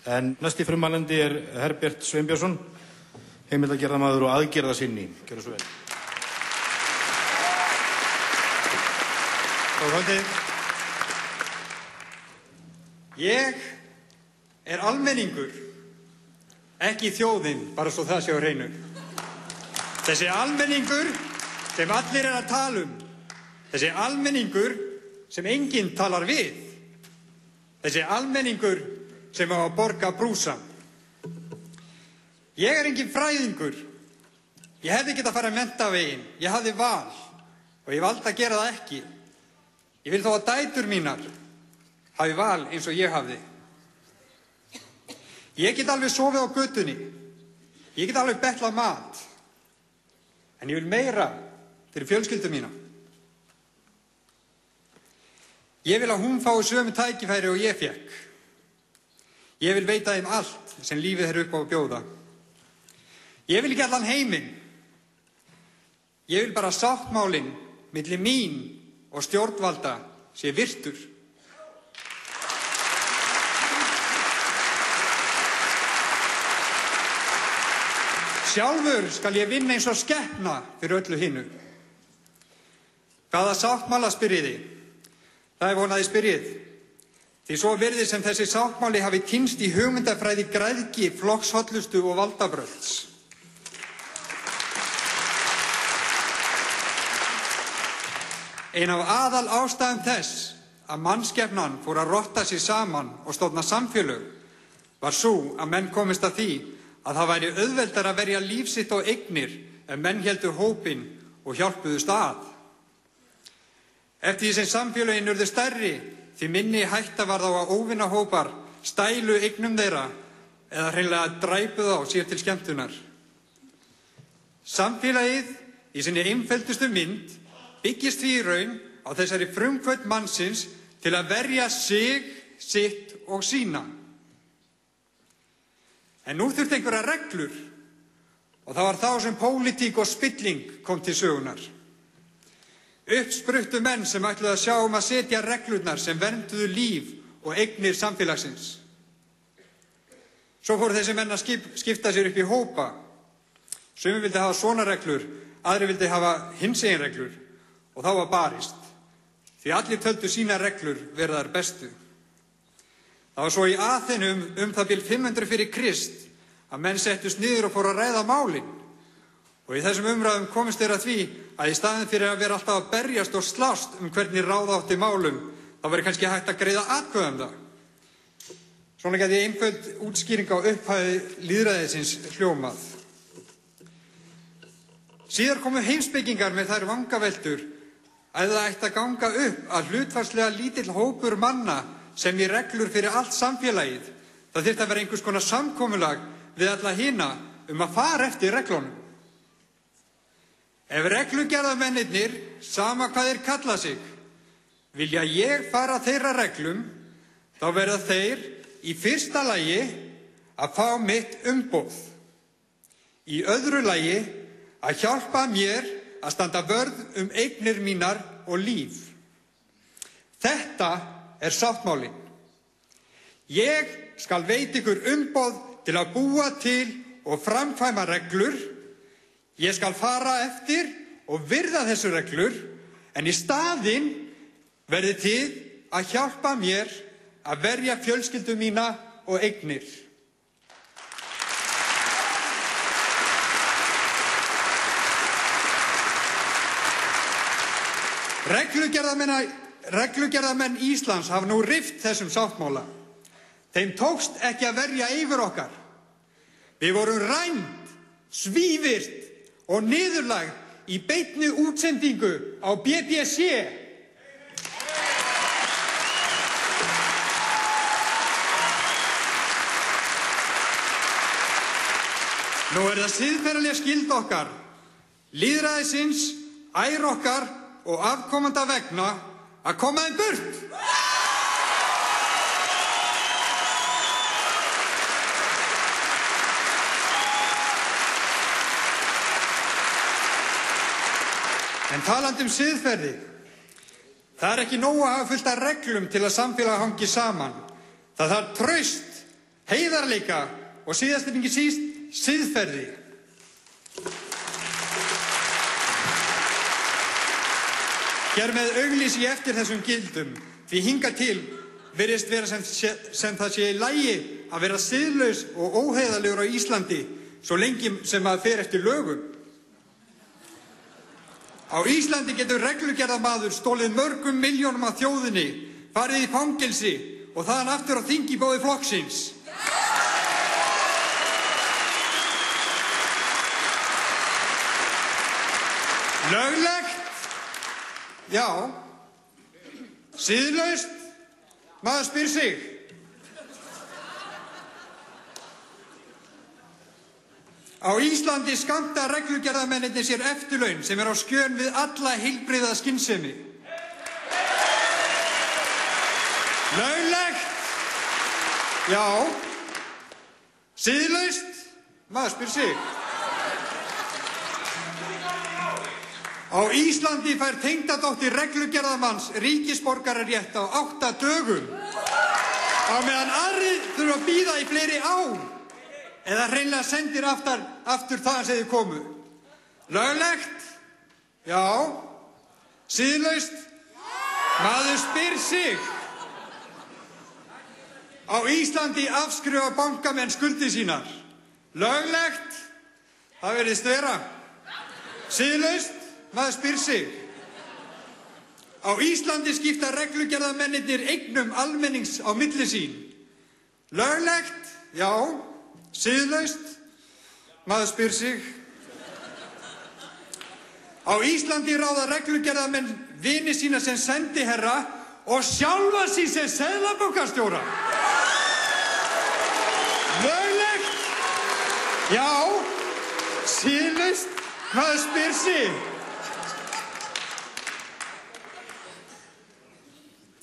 En næsti frummælandi Herbert Sveinbjörnsson, heimildagerðarmaður og aðgerðasinni. Gjörðu svo vel. Góð kvöldið. Ég almenningur, ekki þjóðin, bara svo það sé á hreinu. Þessi almenningur sem allir að tala þessi almenningur sem enginn talar við, þessi almenningur sem á að borga brúsann. Ég enginn fræðingur, ég hefði getað farið menntaveginn, ég hafði val og ég valdi að gera það ekki. Ég vil þó að dætur mínar hafi val eins og ég hafði. Ég get alveg sofið á götunni, ég get alveg betlað mat, en ég vil meira fyrir fjölskyldu mína. Ég vil að hún fái sömu tækifæri og ég fékk. Ég vil veita þeim allt sem lífið upp á að bjóða. Ég vil ekki allan heiminn. Ég vil bara sáttmálinn milli mín og stjórnvalda sé virtur. Sjálfur skal ég vinna eins og skepna fyrir öllu hinnu. Hvaða sáttmála spyrjiði? Það vonaði spyrjið. Því svo virðist sem þessi sáttmáli hafi týnst í hugmyndafræði græðgi, flokkshollustu og valdabrölds. Ein af aðal ástæðum þess að mannskepnan fór að rotta sig saman og stofna samfélög var sú að menn komist að því að það væri auðveldar að verja líf sitt og eignir ef menn héldu hópinn og hjálpuðust að. Eftir því sem samfélögin urðu stærri, því minni hætta var þá að óvinahópar stælu eignum þeirra eða hreinlega dræpu þá sér til skemmtunar. Samfélagið í sinni einföldustu mynd byggist því í raun á þessari frumkvödd mannsins til að verja sig, sitt og sína. En nú þurfti einhverja reglur og það var þá sem pólitík og spilling kom til sögunar. Uppspruttu menn sem ætluðu að sjá að setja reglurnar sem vernduðu líf og eignir samfélagsins. Svo fóru þessi menn að skipta sér upp í hópa. Sumir vildi hafa svona reglur, aðri vildi hafa hinsegin reglur og þá var barist. Því allir töldu sína reglur vera þær bestu. Það var svo í Aþenu það bil 500 fyrir Krist að menn settust niður og fóru að ræða málin. Og í þessum umræðum komist þeir að því að í staðinn fyrir að vera alltaf að berjast og slást hvernig ráða átti málum, þá væri kannski hægt að greiða atkvæði það. Svona gæti einföld útskýring á upphæði lýðræðisins hljómað. Síðar komu heimspekingar með þær vangaveltur að það ætti að ganga upp að hlutfallslega lítill hópur manna sem í reglur fyrir allt samfélagið. Það þyrfti að vera einhvers konar samkomulag við alla hina að fara eftir reglunum. Ef reglugerðarmennirnir, sama hvað þeir kalla sig, vilja ég fara þeirra reglum, þá verða þeir í fyrsta lagi að fá mitt umboð. Í öðru lagi að hjálpa mér að standa vörð eignir mínar og líf. Þetta sáttmálinn. Ég skal veita ykkur umboð til að búa til og framkvæma reglur. Ég skal fara eftir og virða þessu reglur, en í staðinn verði til að hjálpa mér að verja fjölskyldu mína og eignir. Reglugerðarmenn Íslands hafa nú rift þessum sáttmála. Þeim tókst ekki að verja yfir okkar. Við vorum rænd, svívirt og niðurlagt í beinni útsendingu á BBC. Nú það siðferðilega skylda okkar, lýðræðisins, ær okkar og afkomanda vegna að koma þeim burt. En talandi siðferði, það ekki nóg að hafa fullt af reglum til að samfélag hangi saman. Það þarf traust, heiðarleika og síðast en ekki síst siðferði. Hér með auglýsi ég eftir þessum gildum, því hingað til virðist vera sem það sé í lagi að vera siðlaus og óheiðarlegur á Íslandi svo lengi sem maður fer eftir lögum. Á Íslandi getur reglugerðarmaður stólið mörgum milljónum af þjóðinni, farið í fangelsi og þaðan aftur á þing í boði flokksins. Löglegt? Já. Siðlaust? Maður spyr sig. Á Íslandi skammta reglugerðarmennirnir sér eftirlaun sem á skjön við alla heilbrigða skynsemi. Löglegt? Já. Siðlaust? Maður spyr sig. Á Íslandi fær tengdadóttir reglugerðarmanns ríkisborgararétt á 8 dögum, á meðan aðrir þurfa að bíða í fleiri ár, eða hreinlega sendir aftur þaðan sem þið komu. Löglegt? Já. Siðlaust? Maður spyr sig. Á Íslandi afskrifa bankamenn skuldir sínar. Löglegt? Það virðist vera. Siðlaust? Maður spyr sig. Á Íslandi skipta reglugerðarmennirnir eignum almennings á milli sín. Löglegt? Já. Siðlaust? Maður spyr sig. Á Íslandi ráða reglugerðarmenn vini sína sem sendiherra og sjálfa sig sem seðlabankastjóra. Löglegt? Já. Siðlaust? Maður spyr sig.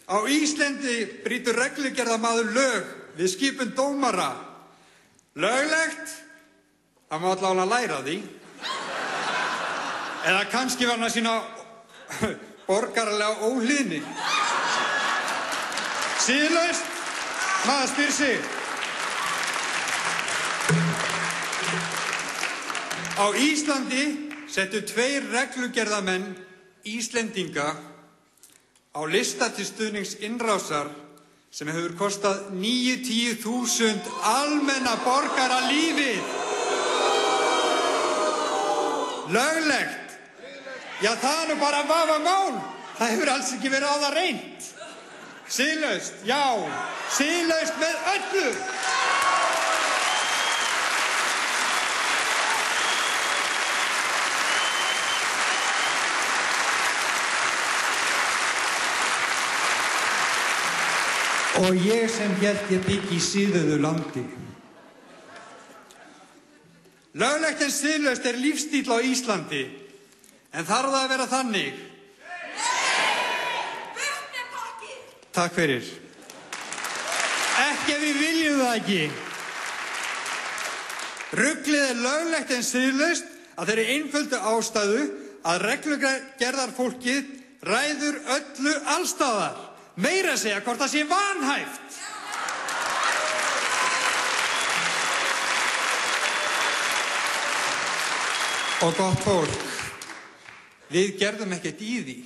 Á Íslandi brýtur reglugerðarmaður lög við skipun dómara. Löglegt? Það má allavega læra því. Eða kannski var hann að sína borgaralega óhlýðni. Siðlaust? Maður spyr sig. Á Íslandi settu 2 reglugerðarmenn Íslendinga á lista til stuðnings innrásar sem hefur kostað 90.000 almenna borgara lífið. Löglegt? Já, það er nú bara vafamál. Það hefur alls ekki verið á það reynt. Siðlaust? Já. Siðlaust með öllu. Og ég sem hélt ég byggi í siðuðu landi. Löglegt en siðlaust er lífstíll á Íslandi, en þarf það að vera þannig? Burt með kokkið! Takk fyrir. Ekki ef við viljum það ekki. Ruglið er löglegt en siðlaust að þeirri einföldu ástæðu að reglugerðarfólkið ræður öllu allstaðar. Meira að segja hvort það sé vanhæft. Og gott fólk, við gerðum ekkert í því.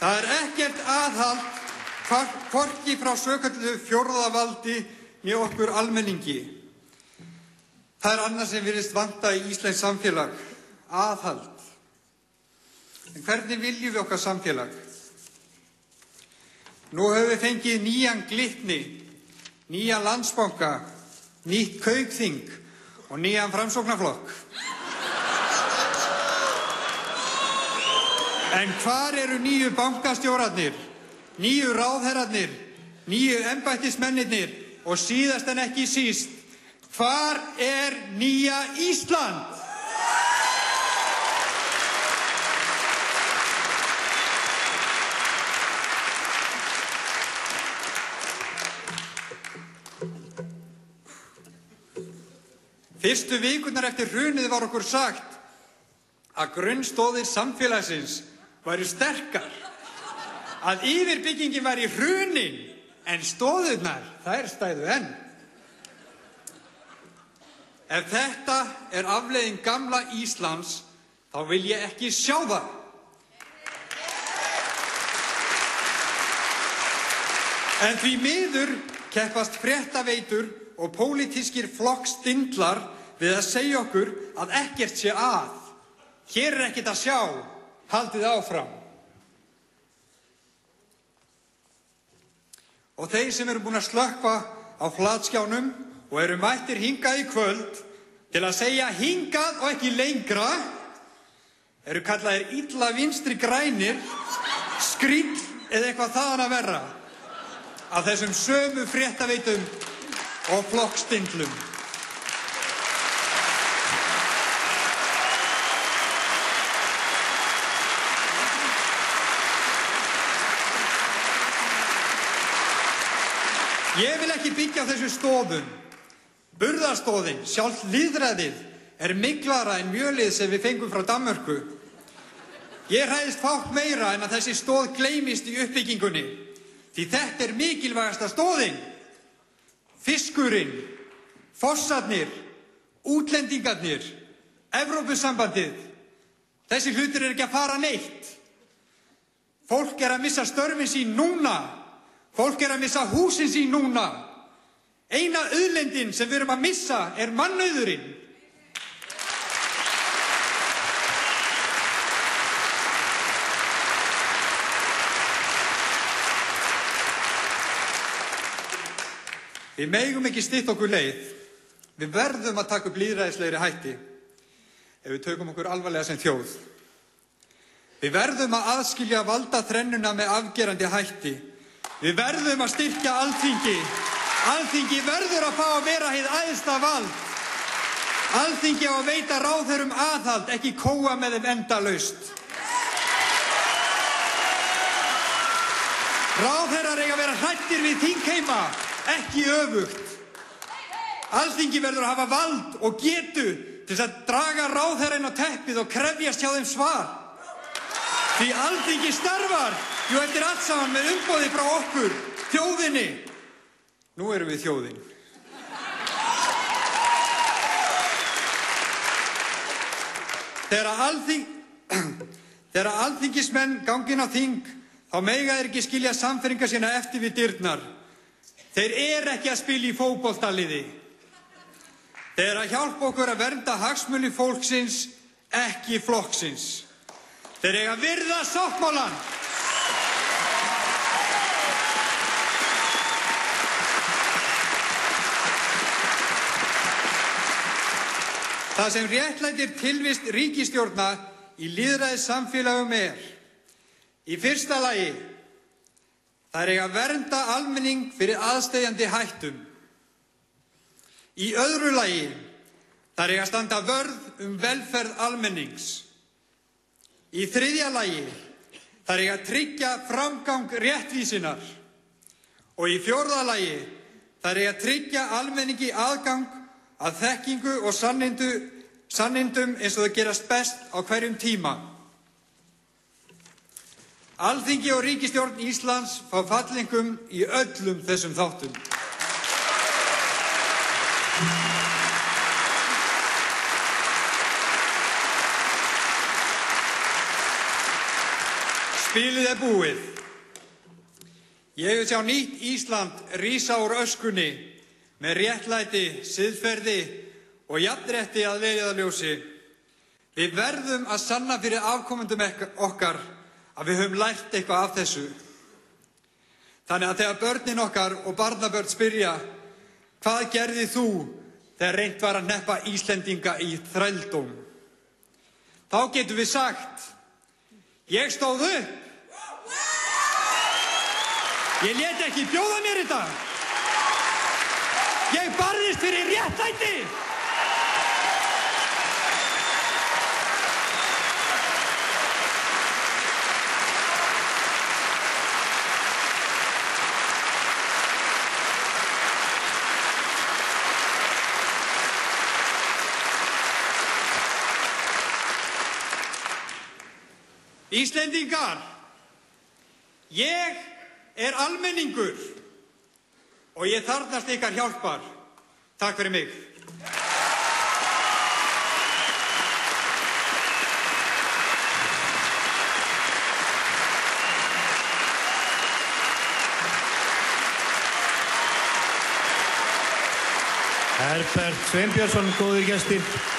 Það er ekkert aðhald hvorki frá svokölluðu fjórðavaldi né okkur almenningi. Það er annað sem virðist vanta í íslenskt samfélag, aðhald. En hvernig viljum við okkar samfélag? Nú höfum við fengið nýjan Glitni, nýjan Landsbanka, nýtt Kaupþing og nýjan Framsóknarflokk. En hvar eru nýju bankastjórarnir, nýju ráðherrarnir, nýju embættismennirnir og síðast en ekki síst, hvar er nýja Ísland? Fyrstu vikurnar eftir hrunið var okkur sagt að grunnstóðir samfélagsins væru sterkar, að yfirbyggingin væri hrunin, en stoðirnar, þær stæðu enn. Ef þetta er afleiðing gamla Íslands, þá vil ég ekki sjá það. En því miður keppast fréttaveitur og pólitískir flokksstindlar við að segja okkur að ekkert sé að. Hér er ekkert að sjá, haldið áfram. Og þeir sem eru búin að slökkva á flatskjánum og eru mættir hingað í kvöld til að segja hingað og ekki lengra, eru kallaðir illa vinstri grænir, skríll eða eitthvað þaðan að verra, af þessum sömu fréttaveitum og flokksstindlum. Ég vil ekki byggja á þessu stoðum. Burðarstóðin, sjálft lýðræðið, er miklara en mjölið sem við fengum frá Danmörku. Ég hræðist fátt meira en að þessi stoð gleymist í uppbyggingunni, því þetta er mikilvægasta stoðin. Fiskurinn, fossarnir, útlendingarnir, Evrópusambandið. Þessi hlutir er ekki að fara neitt. Fólk er að missa störfin sín núna. Fólk er að missa húsin sín núna. Eina auðlindin sem við erum að missa er mannauðurinn. Við megum ekki stytta okkur leið. Við verðum að taka upp lýðræðislegri hætti ef við tökum okkur alvarlega sem þjóð. Við verðum að aðskilja valdaþrennuna með afgerandi hætti. Við verðum að styrkja Alþingi. Alþingi verður að fá að vera hið æðsta vald. Alþingi á að veita ráðherrum aðhald, ekki kóa með þeim endalaust. Ráðherrar eiga að vera hræddir við þingheima, ekki öfugt. Alþingi verður að hafa vald og getu til þess að draga ráðherra inn á teppið og krefjast hjá þeim svar. Því Alþingi starfar, jú eftir allt saman með umboði frá okkur, þjóðinni. Nú erum við þjóðin. Þegar alþingismenn gangin á þing, þá mega þeir ekki skilja samferinga sína eftir við dyrnar. Þeir eru ekki að spila í fótboltaliði. Þeir eru að hjálpa okkur að vernda hagsmuni fólksins, ekki flokksins. Þeir eiga að virða sáttmálann. Það sem réttlætir tilvist ríkisstjórna í lýðræðissamfélagum er: í fyrsta lagi, þær eiga að vernda almenning fyrir aðsteðjandi hættum. Í öðru lagi, þær eiga að standa vörð velferð almennings. Í þriðja lagi, þær eiga að tryggja framgang réttvísinnar. Og í fjórða lagi, þær eiga að tryggja almenningi aðgang að þekkingu og sannindum eins og það gerast best á hverjum tíma. Alþingi og ríkisstjórn Íslands fá fallingum í öllum þessum þáttum. Spilið er búið. Ég vil sjá nýtt Ísland rísa úr öskunni með réttlæti, siðferði og jafnrétti að leiðarljósi. Við verðum að sanna fyrir afkomendum okkar að við höfum lært eitthvað af þessu. Þannig að þegar börnin okkar og barnabörn spyrja: hvað gerðir þú þegar reynt var að hneppa Íslendinga í þrældóm? Þá getum við sagt: ég stóð upp. Ég lét ekki bjóða mér þetta. Ég barðist fyrir réttlæti. Íslendingar, Ég er almenningur og ég þarfnast ykkar hjálpar. Takk fyrir mig. Herbert Sveinbjörnsson, góðir gestir.